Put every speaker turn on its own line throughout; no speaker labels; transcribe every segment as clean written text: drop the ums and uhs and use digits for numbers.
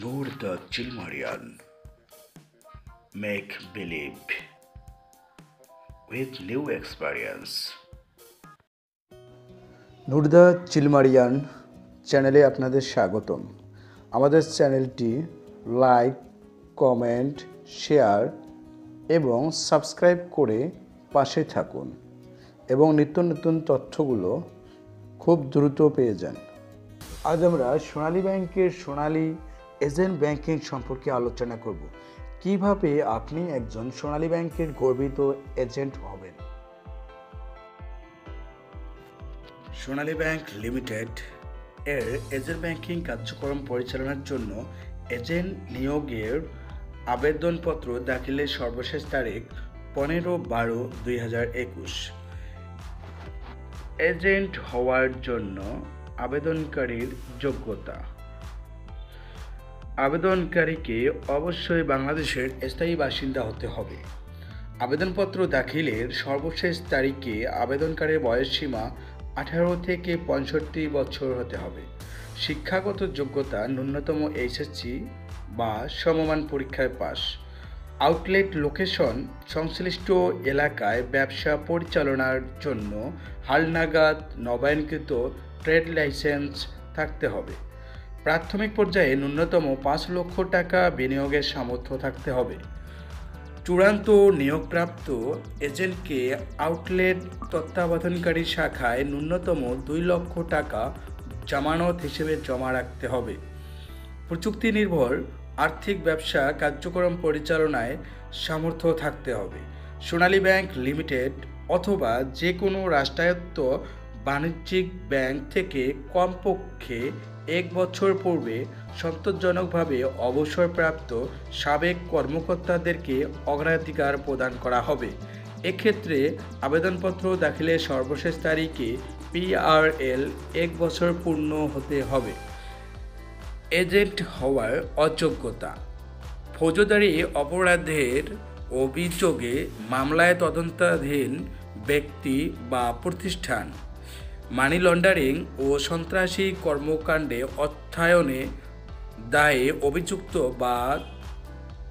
Noor the Chilmarian. Make believe with new experience.
Noor the Chilmarian চ্যানেলে আপনাদের স্বাগতম। আমাদের চ্যানেলটি লাইক, কমেন্ট, শেয়ার এবং সাবস্ক্রাইব করে পাশে থাকুন এবং নিত্য নতুন তথ্যগুলো খুব দ্রুত পেয়ে যান। আজ আমরা সোনালী ব্যাংকের সোনালী এজেন্ট ব্যাংকিং সম্পর্কে আলোচনা করব। কিভাবে আপনি একজন সোনালী ব্যাংকের গর্বিত এজেন্ট হবেন।
সোনালী ব্যাংক লিমিটেড এর এজেন্ট ব্যাংকিং কার্যক্রম পরিচালনার জন্য এজেন্ট নিয়োগের আবেদনপত্র দাখিলের সর্বশেষ তারিখ 15/12/2021। এজেন্ট হওয়ার জন্য আবেদনকারীর যোগ্যতা। আবেদনকারীকে অবশ্যই বাংলাদেশের স্থায়ী বাসিন্দা হতে হবে। আবেদনপত্র দাখিলের সর্বশেষ তারিখে আবেদনকারীর বয়সসীমা 18 থেকে 65 বছর হতে হবে। শিক্ষাগত যোগ্যতা ন্যূনতম এইচএসসি বা সমমান পরীক্ষায় পাস। আউটলেট লোকেশন সংশ্লিষ্ট এলাকায় ব্যবসা পরিচালনার জন্য হালনাগাদ নবায়নকৃত ট্রেড লাইসেন্স থাকতে হবে। প্রাথমিক পর্যায়ে ন্যূনতম 5 লক্ষ টাকা বিনিয়োগের সামর্থ্য থাকতে হবে। চূড়ান্ত নিয়োগপ্রাপ্ত এজেন্টকে আউটলেট তত্ত্বাবধানকারী শাখায় ন্যূনতম 2 লক্ষ টাকা জামানত হিসেবে জমা রাখতে হবে। প্রযুক্তি নির্ভর আর্থিক ব্যবসা কার্যক্রম পরিচালনায় সামর্থ্য থাকতে হবে। সোনালী ব্যাংক লিমিটেড অথবা যে কোনো রাষ্ট্রায়ত্ত বাণিজ্যিক ব্যাংক থেকে কমপক্ষে 1 বছর পূর্বে সন্তোষজনকভাবে অবসরপ্রাপ্ত সাবেক কর্মকর্তাদেরকে অগ্রাধিকার প্রদান করা হবে। এক্ষেত্রে আবেদনপত্র দাখিলের সর্বশেষ তারিখে PRL 1 বছর পূর্ণ হতে হবে। এজেন্ট হওয়ার অযোগ্যতা। ফৌজদারি অপরাধের অভিযোগে মামলায় তদন্তাধীন ব্যক্তি বা প্রতিষ্ঠান মানি লন্ডারিং ও সন্ত্রাসী কর্মকাণ্ডে অর্থায়নে দায়ে অভিযুক্ত বা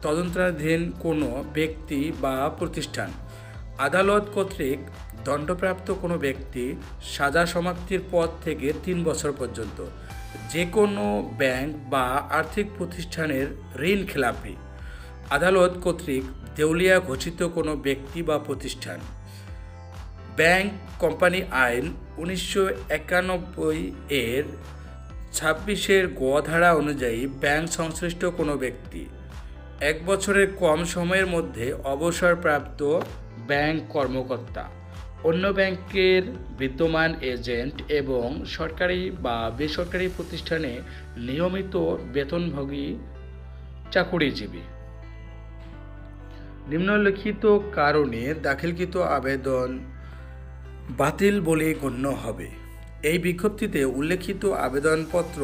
তদন্তাধীন কোনো ব্যক্তি বা প্রতিষ্ঠান আদালত কর্তৃক দণ্ডপ্রাপ্ত কোনো ব্যক্তি সাজা সমাপ্তির পর থেকে 3 বছর পর্যন্ত যে কোনো ব্যাংক বা আর্থিক প্রতিষ্ঠানের ঋণ খেলাপি আদালত কর্তৃক দেউলিয়া ঘোষিত কোনো ব্যক্তি বা প্রতিষ্ঠান ব্যাংক কোম্পানি আইন 1991 এর 26 গ ধারা অনুযায়ী ব্যাংক সংশ্লিষ্ট কোনো ব্যক্তি 1 বছরের কম সময়ের মধ্যে অবসরপ্রাপ্ত ব্যাংক কর্মকর্তা অন্য ব্যাংকের বিদ্যমান এজেন্ট এবং সরকারি বা বেসরকারি প্রতিষ্ঠানে নিয়মিত বেতনভোগী চাকুরিজীবী। নিম্নলিখিত কারণে দাখিলকৃত আবেদন বাতিল বলে গণ্য হবে। এই বিজ্ঞপ্তিতে উল্লেখিত আবেদনপত্র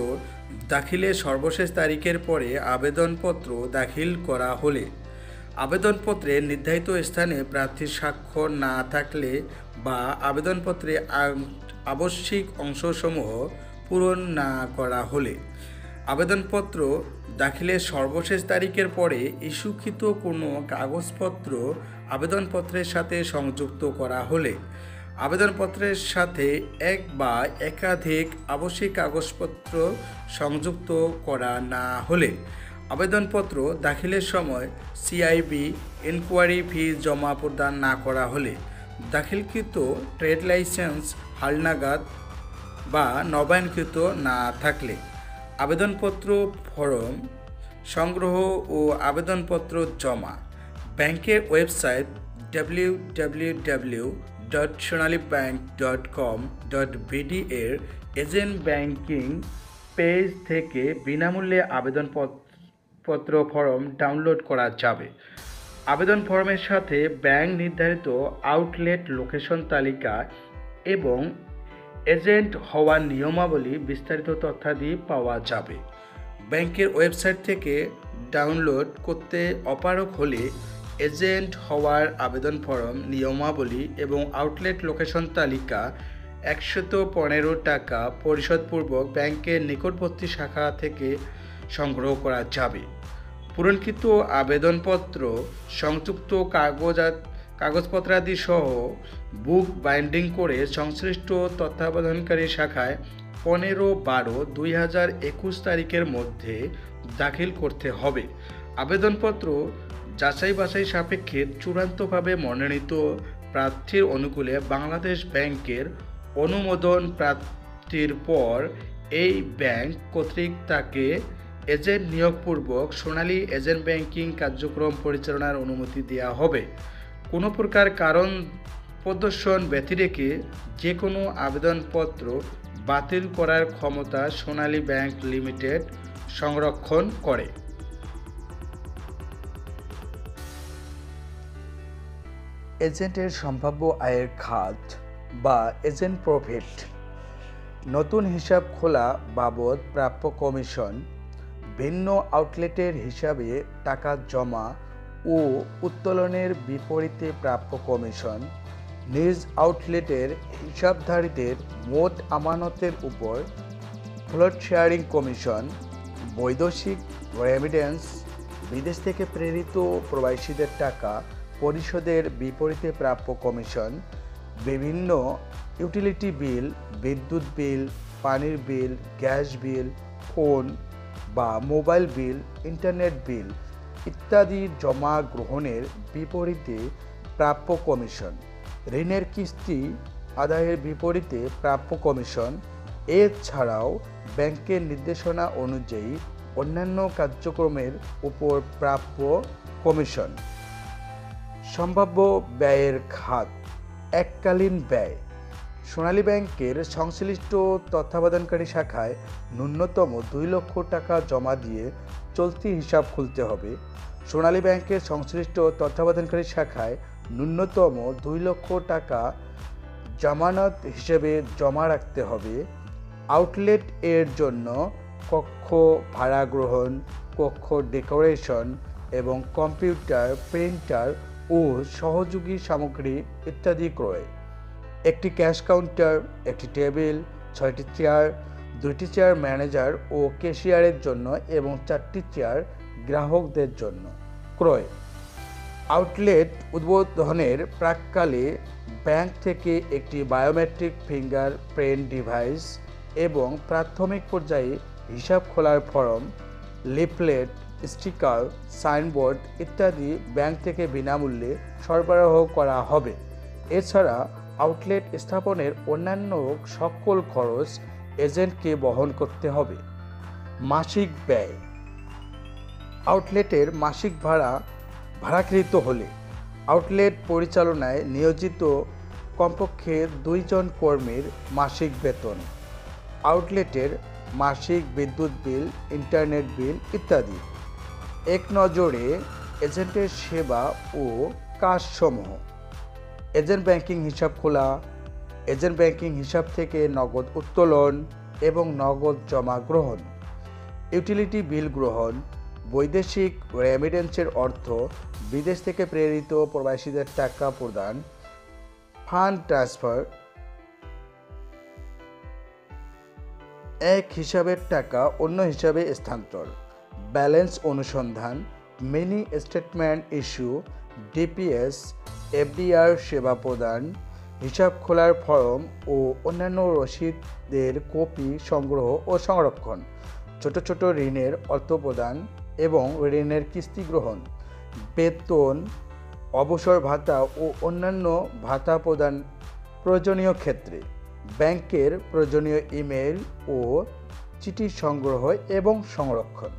দাখিলের সর্বশেষ তারিখের পরে আবেদনপত্র দাখিল করা হলে আবেদনপত্রে নির্ধারিত স্থানে প্রার্থীর স্বাক্ষর না থাকলে বা আবেদনপত্রে আবশ্যিক অংশসমূহ পূরণ না করা হলে আবেদনপত্র দাখিলের সর্বশেষ তারিখের পরে ইস্যুকৃত কোনো কাগজপত্র আবেদনপত্রের সাথে সংযুক্ত করা হলে আবেদনপত্রের সাথে এক বা একাধিক আবশ্যিক কাগজপত্র সংযুক্ত করা না হলে আবেদনপত্র দাখিলের সময় CIB ইনকোয়ারি ফি জমা প্রদান না করা হলে দাখিলকৃত ট্রেড লাইসেন্স হালনাগাদ বা নবায়নকৃত না থাকলে আবেদনপত্র ফর্ম সংগ্রহ ও আবেদনপত্র জমা ব্যাংকের ওয়েবসাইট www.sonalibank.com.bd এর এজেন্ট ব্যাংকিং পেজ থেকে বিনামূল্যে আবেদনপত্র ফর্ম ডাউনলোড করা যাবে। আবেদন ফর্মের সাথে ব্যাংক নির্ধারিত আউটলেট লোকেশন তালিকা এবং এজেন্ট হওয়ার নিয়মাবলী বিস্তারিত তথ্যাদি পাওয়া যাবে। ব্যাংকের ওয়েবসাইট থেকে ডাউনলোড করতে অপারগ হলে এজেন্ট হওয়ার আবেদন ফর্ম নিয়মাবলী এবং আউটলেট লোকেশন তালিকা 115 টাকা পরিশোধপূর্বক ব্যাংকের নিকটবর্তী শাখা থেকে সংগ্রহ করা যাবে। পূরণকৃত আবেদনপত্র, সংযুক্ত কাগজপত্রাদি সহ বুক বাইন্ডিং করে সংশ্লিষ্ট তত্ত্বাবধানকারী শাখায় 15/12/2021 তারিখের মধ্যে দাখিল করতে হবে। আবেদনপত্র যাচাই বাছাই সাপেক্ষে চূড়ান্তভাবে মনোনীত প্রার্থীর অনুকূলে বাংলাদেশ ব্যাংকের অনুমোদন প্রাপ্তির পর এই ব্যাংক কর্তৃক তাকে এজেন্ট নিয়োগপূর্বক সোনালী এজেন্ট ব্যাংকিং কার্যক্রম পরিচালনার অনুমতি দেওয়া হবে। কোনো প্রকার কারণ প্রদর্শন ব্যতিরেকে যে কোনো আবেদনপত্র বাতিল করার ক্ষমতা সোনালী ব্যাংক লিমিটেড সংরক্ষণ করে।
এজেন্টের সম্ভাব্য আয়ের খাত বা এজেন্ট প্রফিট, নতুন হিসাব খোলা বাবদ প্রাপ্য কমিশন, ভিন্ন আউটলেটের হিসাবে টাকা জমা ও উত্তোলনের বিপরীতে প্রাপ্য কমিশন, নিজ আউটলেটের হিসাবধারীদের মোট আমানতের উপর ফ্লোট শেয়ারিং কমিশন, বৈদেশিক রেমিটেন্স, বিদেশ থেকে প্রেরিত প্রবাসীদের টাকা পরিশোধের বিপরীতে প্রাপ্য কমিশন, বিভিন্ন ইউটিলিটি বিল, বিদ্যুৎ বিল, পানির বিল, গ্যাস বিল, ফোন বা মোবাইল বিল, ইন্টারনেট বিল ইত্যাদি জমা গ্রহণের বিপরীতে প্রাপ্য কমিশন, ঋণের কিস্তি আদায়ের বিপরীতে প্রাপ্য কমিশন, এছাড়াও ব্যাংকের নির্দেশনা অনুযায়ী অন্যান্য কার্যক্রমের উপর প্রাপ্য কমিশন। সম্ভাব্য ব্যয়ের খাত, এককালীন ব্যয়, সোনালী ব্যাংকের সংশ্লিষ্ট তত্ত্বাবধানকারী শাখায় ন্যূনতম 2 লক্ষ টাকা জমা দিয়ে চলতি হিসাব খুলতে হবে। সোনালী ব্যাংকের সংশ্লিষ্ট তত্ত্বাবধানকারী শাখায় ন্যূনতম 2 লক্ষ টাকা জামানত হিসেবে জমা রাখতে হবে। আউটলেট এর জন্য কক্ষ ভাড়া গ্রহণ, কক্ষ ডেকোরেশন এবং কম্পিউটার, প্রিন্টার ও সহযোগী সামগ্রী ইত্যাদি ক্রয়, একটি ক্যাশ কাউন্টার, একটি টেবিল, 6টি চেয়ার, 2টি চেয়ার ম্যানেজার ও ক্যাশিয়ারের জন্য এবং 4টি চেয়ার গ্রাহকদের জন্য ক্রয়। আউটলেট উদ্বোধনের প্রাক্কালে ব্যাংক থেকে একটি বায়োমেট্রিক ফিঙ্গার প্রিন্ট ডিভাইস এবং প্রাথমিক পর্যায়ে হিসাব খোলার ফরম, লিফলেট, স্টিকার, সাইনবোর্ড ইত্যাদি ব্যাংক থেকে বিনামূল্যে সরবরাহ করা হবে। এছাড়া আউটলেট স্থাপনের অন্যান্য সকল খরচ এজেন্টকে বহন করতে হবে। মাসিক ব্যয়, আউটলেটের মাসিক ভাড়াকৃত হলে আউটলেট পরিচালনায় নিয়োজিত কমপক্ষে 2 জন কর্মীর মাসিক বেতন, আউটলেটের মাসিক বিদ্যুৎ বিল, ইন্টারনেট বিল ইত্যাদি। এক নজরে এজেন্টের সেবা ও কাজসমূহ, এজেন্ট ব্যাংকিং হিসাব খোলা, এজেন্ট ব্যাংকিং হিসাব থেকে নগদ উত্তোলন এবং নগদ জমা গ্রহণ, ইউটিলিটি বিল গ্রহণ, বৈদেশিক রেমিটেন্সের অর্থ, বিদেশ থেকে প্রেরিত প্রবাসীদের টাকা প্রদান, ফান্ড ট্রান্সফার, এক হিসাবের টাকা অন্য হিসাবে স্থানান্তর, ব্যালেন্স অনুসন্ধান, mini statement issue, DPS, FDR সেবা প্রদান, হিসাব খোলার ফরম ও অন্যান্য রসিদের কপি সংগ্রহ ও সংরক্ষণ, ছোট ছোট ঋণের অর্থ প্রদান এবং ঋণের কিস্তি গ্রহণ, বেতন, অবসর ভাতা ও অন্যান্য ভাতা প্রদান প্রয়োজনীয় ক্ষেত্রে, ব্যাংকের প্রয়োজনীয় ইমেল ও চিঠি সংগ্রহ এবং সংরক্ষণ।